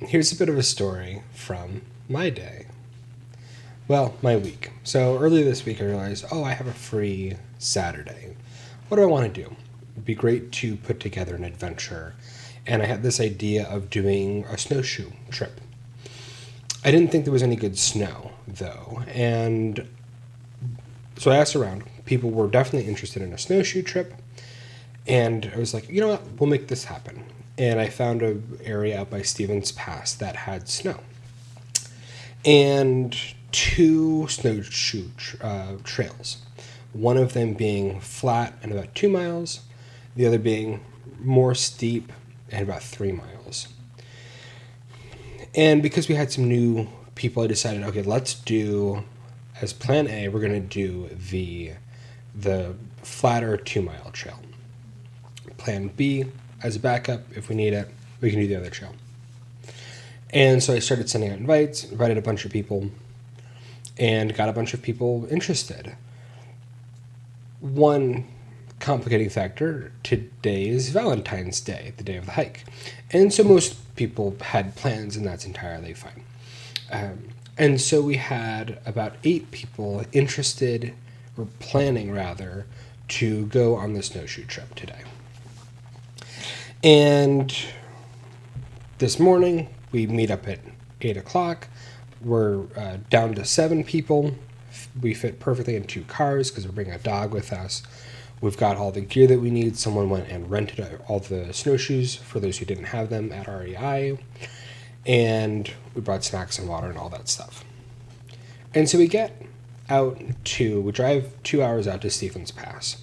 Here's a bit of a story from my day. Well, my week. So earlier this week, I realized, I have a free Saturday. What do I want to do? It'd be great to put together an adventure. And I had this idea of doing a snowshoe trip. I didn't think there was any good snow, though. And so I asked around. People were definitely interested in a snowshoe trip. And I was like, you know what? We'll make this happen. And I found an area out by Stevens Pass that had snow. And two snowshoe trails. One of them being flat and about 2 miles, the other being more steep and about 3 miles. And because we had some new people, I decided, okay, let's do, as plan A, we're going to do the flatter 2 mile trail. Plan B, as a backup, if we need it, we can do the other trail. And so I started sending out invites, invited a bunch of people, and got a bunch of people interested. One complicating factor, today is Valentine's Day, the day of the hike. And so most people had plans, and that's entirely fine. And so we had about 8 people interested, or planning rather, to go on the snowshoe trip today. And this morning, we meet up at 8 o'clock. We're down to 7 people. We fit perfectly in 2 cars because we're bringing a dog with us. We've got all the gear that we need. Someone went and rented all the snowshoes for those who didn't have them at REI. And we brought snacks and water and all that stuff. And so we we drive 2 hours out to Stevens Pass.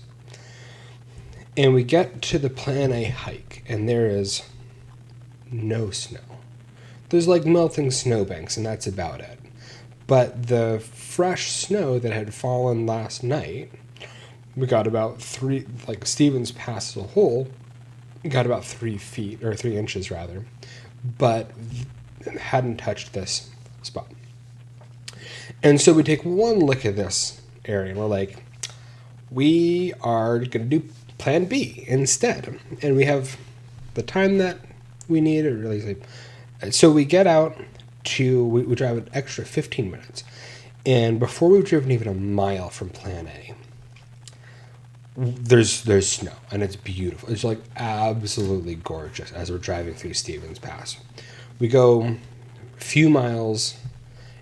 And we get to the Plan A hike, and there is no snow. There's like melting snowbanks, and that's about it. But the fresh snow that had fallen last night, we got about 3, like Stevens Pass as a whole, got about 3 feet, or 3 inches rather, but hadn't touched this spot. And so we take one look at this area, and we're like, we are going to do Plan B instead. And we have the time that we need, or really. So we get out we drive an extra 15 minutes. And before we've driven even a mile from Plan A, there's snow, and it's beautiful. It's like absolutely gorgeous as we're driving through Stevens Pass. We go a few miles,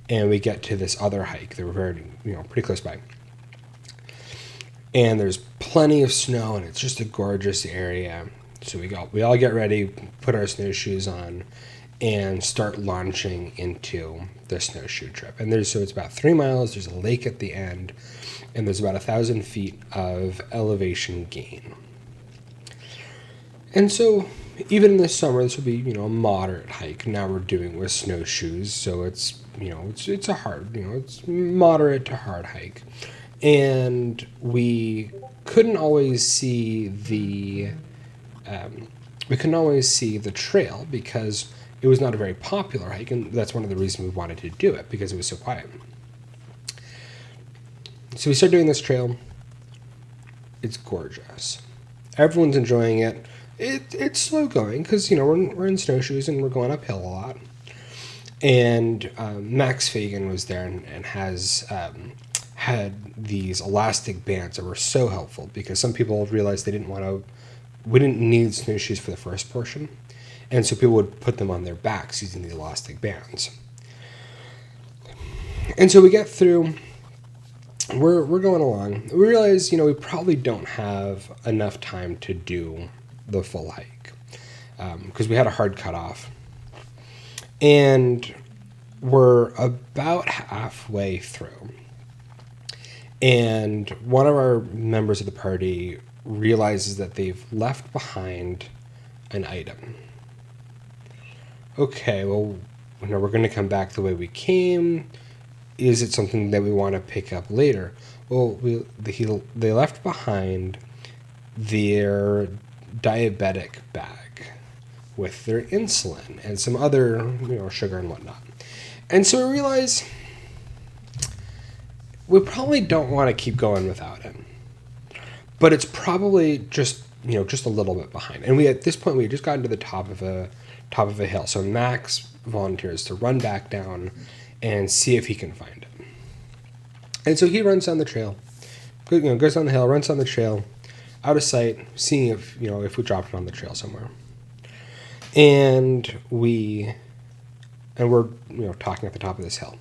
and we get to this other hike that we're very, pretty close by. And there's plenty of snow, and it's just a gorgeous area. So we all get ready, put our snowshoes on, and start launching into the snowshoe trip. And it's about 3 miles. There's a lake at the end, and there's about 1,000 feet of elevation gain. And so, even in the summer, this would be a moderate hike. Now we're doing with snowshoes, so it's it's a hard it's moderate to hard hike. And we couldn't always see the trail because it was not a very popular hike, and that's one of the reasons we wanted to do it, because it was so quiet. So we started doing this trail. It's gorgeous. Everyone's enjoying it. It's slow going because we're in snowshoes and we're going uphill a lot. And Max Fagan was there and has had these elastic bands that were so helpful, because some people realized we didn't need snowshoes for the first portion, and so people would put them on their backs using the elastic bands. And so we get through, we're going along. We realize, we probably don't have enough time to do the full hike, because we had a hard cutoff. And we're about halfway through. And one of our members of the party realizes that they've left behind an item. Okay, well, we're going to come back the way we came. Is it something that we want to pick up later? Well, they left behind their diabetic bag with their insulin and some other, sugar and whatnot. And so we realize we probably don't want to keep going without it. But it's probably just a little bit behind. And at this point, we had just gotten to the top of a top of a hill. So Max volunteers to run back down and see if he can find it. And so he runs down the trail, goes down the hill, runs down the trail, out of sight, seeing if we dropped it on the trail somewhere. And we're talking at the top of this hill.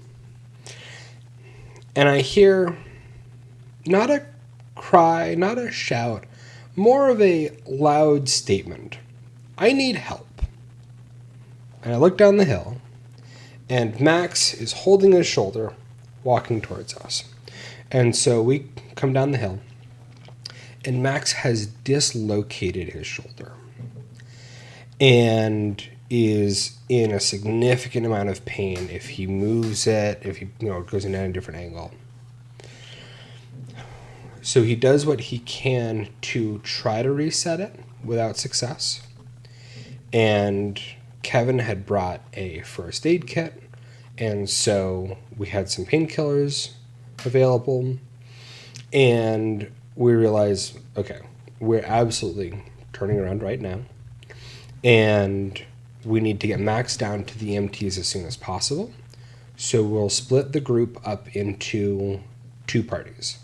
And I hear not a cry, not a shout, more of a loud statement. I need help. And I look down the hill, and Max is holding his shoulder, walking towards us. And so we come down the hill, and Max has dislocated his shoulder and is in a significant amount of pain if he moves it, if he goes in at a different angle. So he does what he can to try to reset it without success. And Kevin had brought a first aid kit, and so we had some painkillers available, and we realized, okay, we're absolutely turning around right now, and we need to get Max down to the EMTs as soon as possible. So we'll split the group up into 2 parties.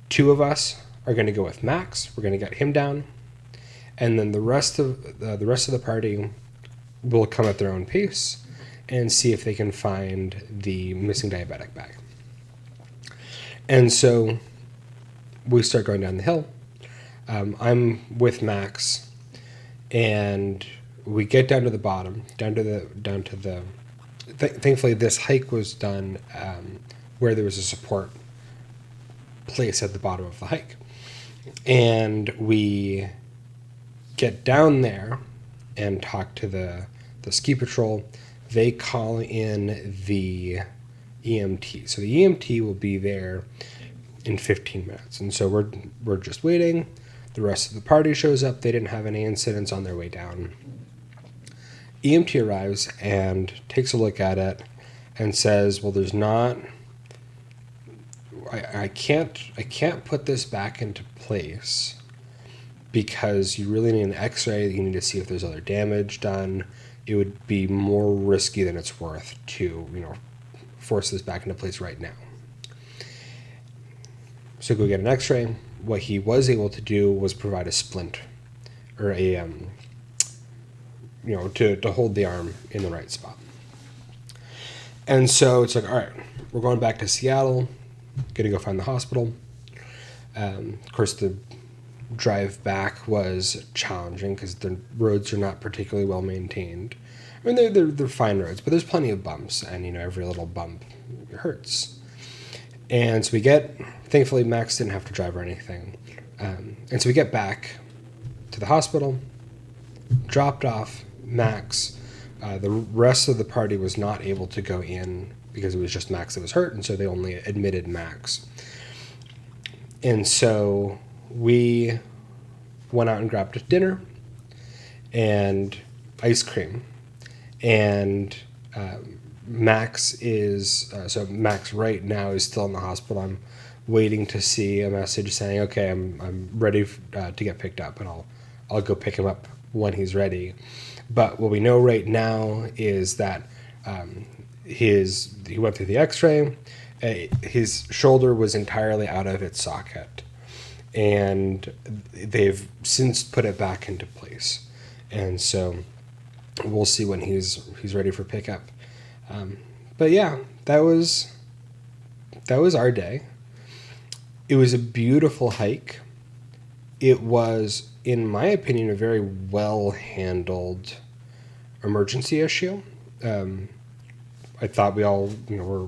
2 of us are going to go with Max. We're going to get him down, and then the rest of the party will come at their own pace and see if they can find the missing diabetic bag. And so we start going down the hill. I'm with Max, and we get down to the bottom, thankfully this hike was done where there was a support place at the bottom of the hike. And we get down there and talk to the ski patrol. They call in the EMT. So the EMT will be there in 15 minutes. And so we're just waiting. The rest of the party shows up. They didn't have any incidents on their way down. EMT arrives and takes a look at it and says, well, there's not... I can't put this back into place because you really need an x-ray. You need to see if there's other damage done. It would be more risky than it's worth to, force this back into place right now. So go get an x-ray. What he was able to do was provide a splint or a, to hold the arm in the right spot. And so it's like, all right, we're going back to Seattle. Going to go find the hospital. Of course, the drive back was challenging because the roads are not particularly well maintained. I mean, they're fine roads, but there's plenty of bumps, and every little bump hurts. And so thankfully, Max didn't have to drive or anything. And so we get back to the hospital, dropped off Max. The rest of the party was not able to go in because it was just Max that was hurt, and so they only admitted Max. And so we went out and grabbed dinner and ice cream. And Max Max right now is still in the hospital. I'm waiting to see a message saying, okay, I'm ready to get picked up, and I'll go pick him up when he's ready. But what we know right now is that he went through the x-ray. His shoulder was entirely out of its socket, and they've since put it back into place. And so we'll see when he's ready for pickup. But yeah, that was our day. It was a beautiful hike. It was, in my opinion, a very well handled emergency issue. I thought we all, were.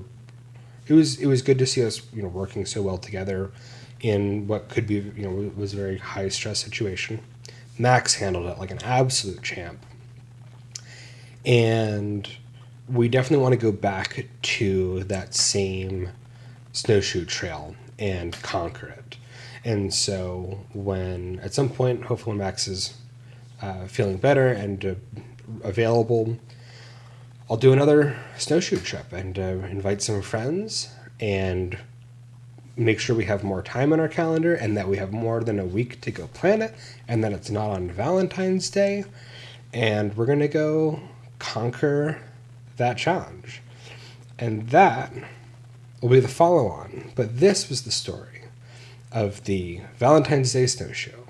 It was good to see us, working so well together in what could be, was a very high stress situation. Max handled it like an absolute champ, and we definitely want to go back to that same snowshoe trail and conquer it. And so when, at some point, hopefully Max is feeling better and available, I'll do another snowshoe trip and invite some friends and make sure we have more time on our calendar and that we have more than a week to go plan it and that it's not on Valentine's Day. and we're going to go conquer that challenge. And that will be the follow-on. But this was the story of the Valentine's Day Snowshoe.